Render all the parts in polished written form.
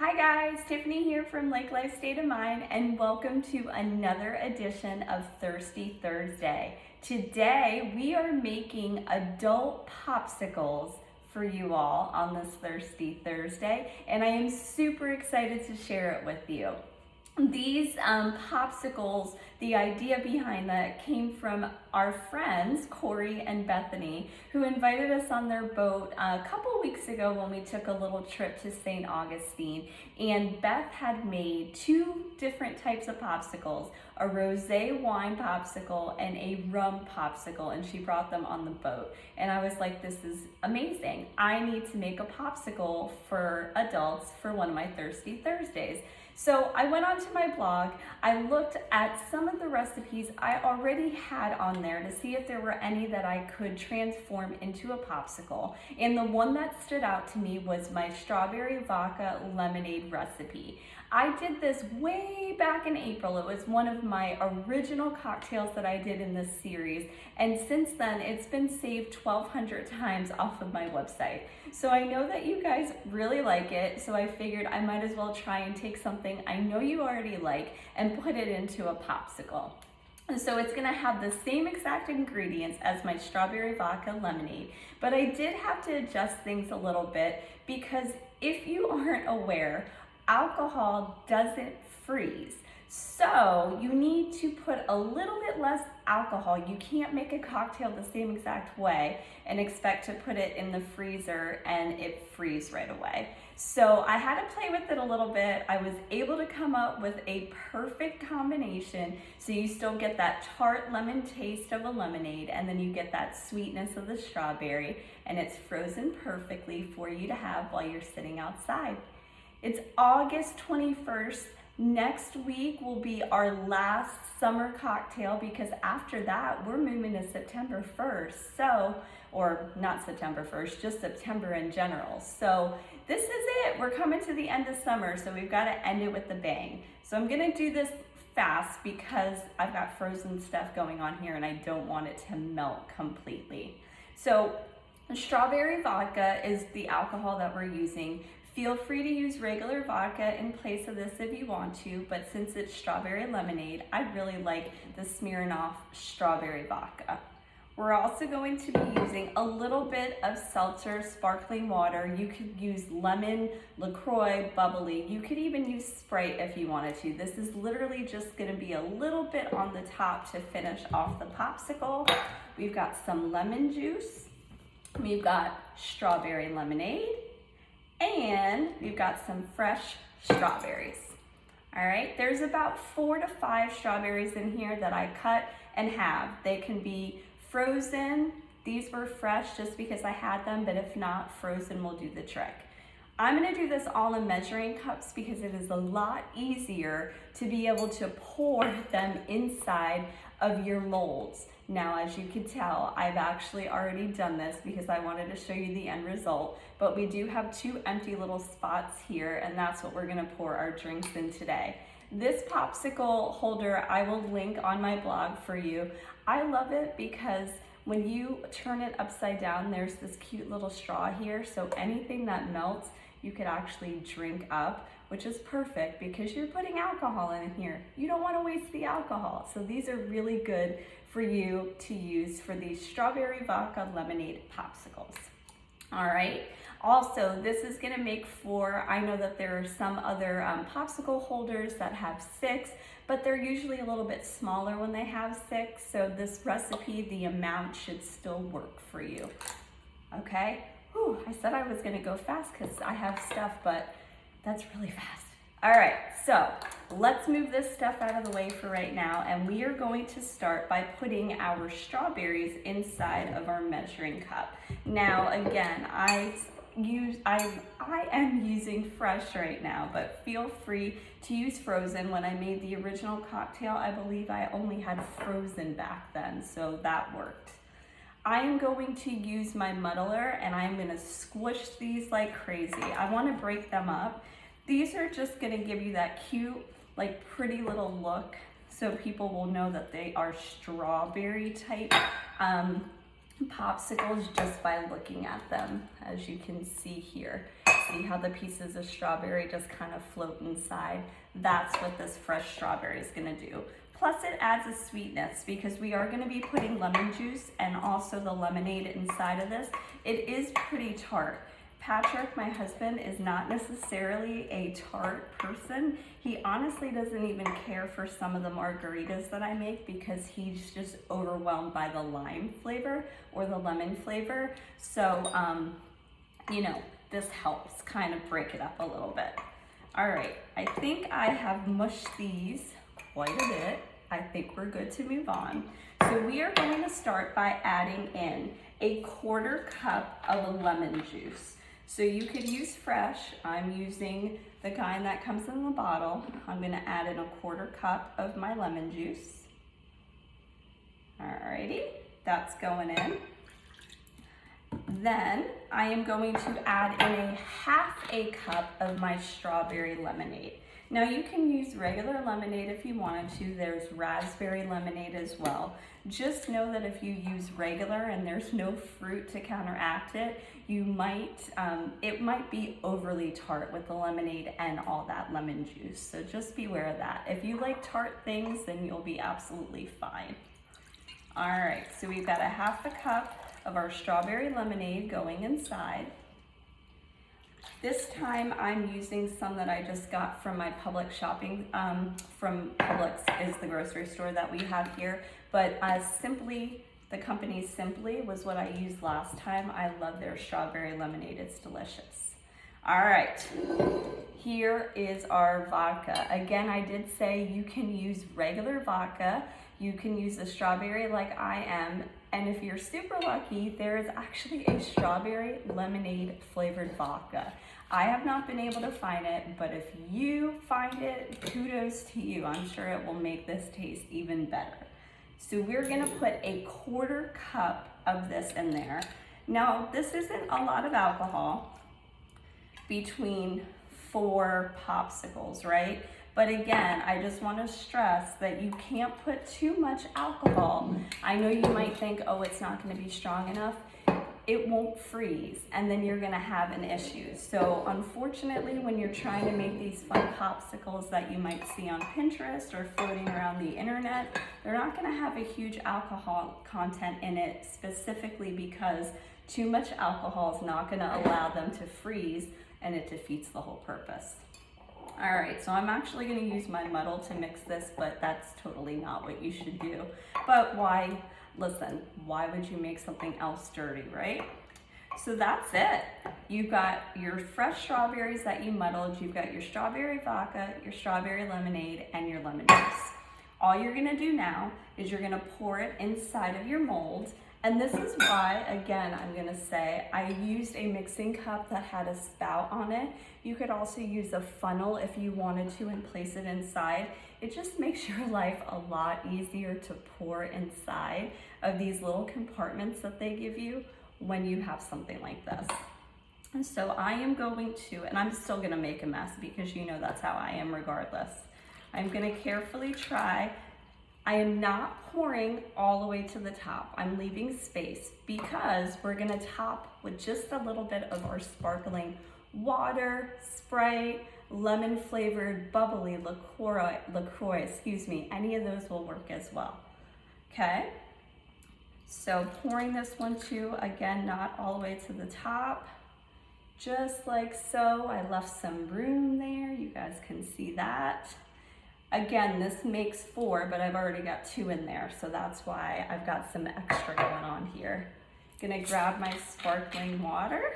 Hi guys, Tiffany here from Lake Life State of Mind, and welcome to another edition of Thirsty Thursday. Today we are making adult popsicles for you all on this Thirsty Thursday, and I am super excited to share it with you. These popsicles, the idea behind that came from our friends, Corey and Bethany, who invited us on their boat a couple weeks ago when we took a little trip to St. Augustine. And Beth had made two different types of popsicles, a rosé wine popsicle and a rum popsicle, and she brought them on the boat. And I was like, this is amazing. I need to make a popsicle for adults for one of my Thirsty Thursdays. So I went onto my blog, I looked at some of the recipes I already had on there to see if there were any that I could transform into a popsicle. And the one that stood out to me was my strawberry vodka lemonade recipe. I did this way back in April. It was one of my original cocktails that I did in this series. And since then, it's been saved 1,200 times off of my website. So I know that you guys really like it. So I figured I might as well try and take something I know you already like and put it into a popsicle. And so it's gonna have the same exact ingredients as my strawberry vodka lemonade, but I did have to adjust things a little bit because if you aren't aware, alcohol doesn't freeze. So you need to put a little bit less alcohol. You can't make a cocktail the same exact way and expect to put it in the freezer and it freeze right away. So I had to play with it a little bit. I was able to come up with a perfect combination so you still get that tart lemon taste of a lemonade and then you get that sweetness of the strawberry, and it's frozen perfectly for you to have while you're sitting outside. It's August 21st. Next week will be our last summer cocktail because after that we're moving to September 1st. So, or not September 1st, just September in general. So this is it. We're coming to the end of summer, so we've got to end it with a bang. So I'm gonna do this fast because I've got frozen stuff going on here and I don't want it to melt completely. So strawberry vodka is the alcohol that we're using. Feel free to use regular vodka in place of this if you want to, but since it's strawberry lemonade, I really like the Smirnoff strawberry vodka. We're also going to be using a little bit of seltzer sparkling water. You could use lemon, LaCroix, bubbly. You could even use Sprite if you wanted to. This is literally just gonna be a little bit on the top to finish off the popsicle. We've got some lemon juice. We've got strawberry lemonade. And we've got some fresh strawberries. All right, there's about 4 to 5 strawberries in here that I cut and have. They can be frozen. These were fresh just because I had them, but if not, frozen will do the trick. I'm gonna do this all in measuring cups because it is a lot easier to be able to pour them inside of your molds. Now, as you can tell, I've actually already done this because I wanted to show you the end result, but we do have 2 empty little spots here, and that's what we're gonna pour our drinks in today. This popsicle holder I will link on my blog for you. I love it because when you turn it upside down, there's this cute little straw here, so anything that melts, you could actually drink up, which is perfect because you're putting alcohol in here. You don't want to waste the alcohol. So these are really good for you to use for these strawberry vodka lemonade popsicles. All right. Also, this is going to make for, I know that there are some other popsicle holders that have 6, but they're usually a little bit smaller when they have 6. So this recipe, the amount should still work for you. Okay. Whew, I said I was going to go fast because I have stuff, but that's really fast. All right, so let's move this stuff out of the way for right now, and we are going to start by putting our strawberries inside of our measuring cup. Now, again, I am using fresh right now, but feel free to use frozen. When I made the original cocktail, I believe I only had frozen back then, so that worked. I am going to use my muddler and I'm gonna squish these like crazy. I wanna break them up. These are just gonna give you that cute, like pretty little look so people will know that they are strawberry type popsicles just by looking at them, as you can see here. See how the pieces of strawberry just kind of float inside? That's what this fresh strawberry is gonna do. Plus it adds a sweetness because we are gonna be putting lemon juice and also the lemonade inside of this. It is pretty tart. Patrick, my husband, is not necessarily a tart person. He honestly doesn't even care for some of the margaritas that I make because he's just overwhelmed by the lime flavor or the lemon flavor. So, you know, this helps kind of break it up a little bit. All right, I think I have mushed these quite a bit. I think we're good to move on. So we are going to start by adding in a 1/4 cup of lemon juice. So you could use fresh. I'm using the kind that comes in the bottle. I'm gonna add in a 1/4 cup of my lemon juice. Alrighty, that's going in. Then I am going to add in a 1/2 cup of my strawberry lemonade. Now you can use regular lemonade if you wanted to. There's raspberry lemonade as well. Just know that if you use regular and there's no fruit to counteract it, you might, it might be overly tart with the lemonade and all that lemon juice. So just beware of that. If you like tart things, then you'll be absolutely fine. All right, so we've got a 1/2 cup of our strawberry lemonade going inside. This time I'm using some that I just got from my Publix shopping, from Publix is the grocery store that we have here, but Simply, the company Simply was what I used last time. I love their strawberry lemonade, it's delicious. All right, here is our vodka. Again, I did say you can use regular vodka, you can use the strawberry like I am, and if you're super lucky, there is actually a strawberry lemonade flavored vodka. I have not been able to find it, but if you find it, kudos to you. I'm sure it will make this taste even better. So we're gonna put a 1/4 cup of this in there. Now, this isn't a lot of alcohol, between 4 popsicles, right? But again, I just want to stress that you can't put too much alcohol. I know you might think, oh, it's not going to be strong enough. It won't freeze, and then you're going to have an issue. So unfortunately, when you're trying to make these fun popsicles that you might see on Pinterest or floating around the internet, they're not going to have a huge alcohol content in it, specifically because too much alcohol is not going to allow them to freeze, and it defeats the whole purpose. All right, so I'm actually gonna use my muddle to mix this, but that's totally not what you should do. But why, listen, why would you make something else dirty, right? So that's it. You've got your fresh strawberries that you muddled, you've got your strawberry vodka, your strawberry lemonade, and your lemon juice. All you're gonna do now is you're gonna pour it inside of your mold. And this is why, again, I'm gonna say, I used a mixing cup that had a spout on it. You could also use a funnel if you wanted to and place it inside. It just makes your life a lot easier to pour inside of these little compartments that they give you when you have something like this. And so I am going to, and I'm still gonna make a mess because you know that's how I am regardless. I'm gonna carefully try. I am not pouring all the way to the top. I'm leaving space because we're gonna top with just a little bit of our sparkling water, Sprite, lemon flavored bubbly LaCroix, excuse me. Any of those will work as well, okay? So pouring this one too, again, not all the way to the top, just like so. I left some room there, you guys can see that. Again, this makes 4, but I've already got 2 in there, so that's why I've got some extra going on here. Gonna grab my sparkling water,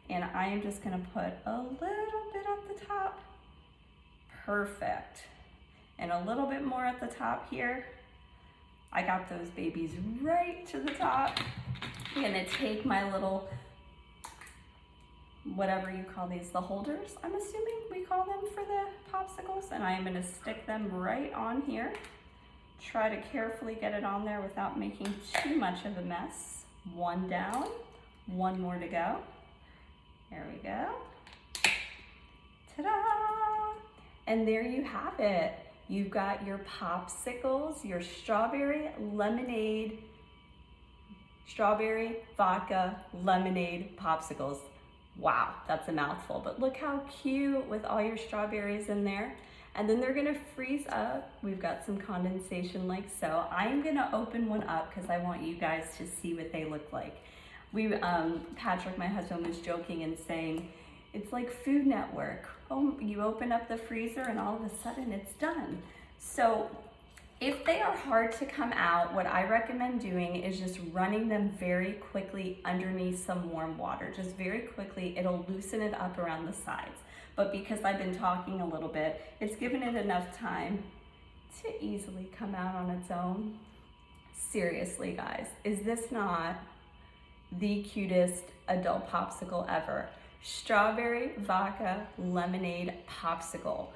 and I am just gonna put a little bit at the top. Perfect. And a little bit more at the top here. I got those babies right to the top. I'm gonna take my little, whatever you call these, the holders, I'm assuming we call them for the popsicles, and I am gonna stick them right on here. Try to carefully get it on there without making too much of a mess. 1 down, 1 more to go. There we go. Ta-da! And there you have it. You've got your popsicles, your strawberry lemonade, strawberry vodka lemonade popsicles. Wow, that's a mouthful, but look how cute with all your strawberries in there. And then they're gonna freeze up. We've got some condensation like so. I'm gonna open one up because I want you guys to see what they look like. Patrick, my husband, was joking and saying, it's like Food Network. Oh, you open up the freezer and all of a sudden it's done. So if they are hard to come out, what I recommend doing is just running them very quickly underneath some warm water. Just very quickly, it'll loosen it up around the sides. But because I've been talking a little bit, it's given it enough time to easily come out on its own. Seriously, guys, is this not the cutest adult popsicle ever? Strawberry vodka lemonade popsicle.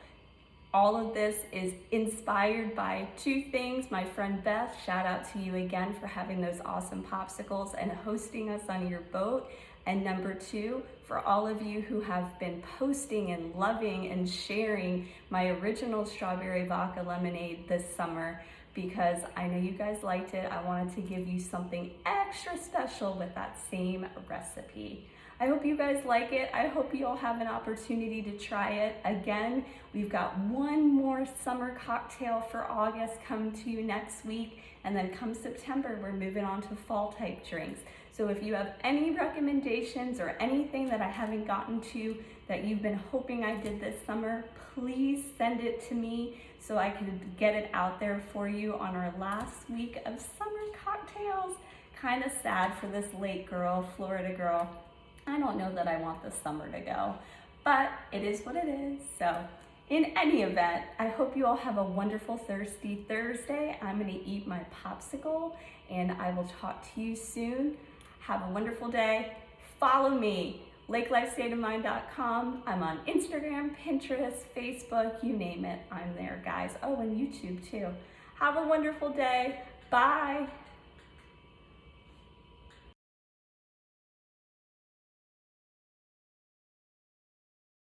All of this is inspired by two things. My friend Beth, shout out to you again for having those awesome popsicles and hosting us on your boat. And number two, for all of you who have been posting and loving and sharing my original strawberry vodka lemonade this summer, because I know you guys liked it. I wanted to give you something extra special with that same recipe. I hope you guys like it. I hope you all have an opportunity to try it. Again, we've got one more summer cocktail for August coming to you next week. And then come September, we're moving on to fall type drinks. So if you have any recommendations or anything that I haven't gotten to that you've been hoping I did this summer, please send it to me so I can get it out there for you on our last week of summer cocktails. Kind of sad for this lake girl, Florida girl. I don't know that I want the summer to go, but it is what it is. So in any event, I hope you all have a wonderful Thirsty Thursday. I'm gonna eat my popsicle and I will talk to you soon. Have a wonderful day. Follow me, lakelifestateofmind.com. I'm on Instagram, Pinterest, Facebook, you name it, I'm there, guys. Oh, and YouTube too. Have a wonderful day. Bye.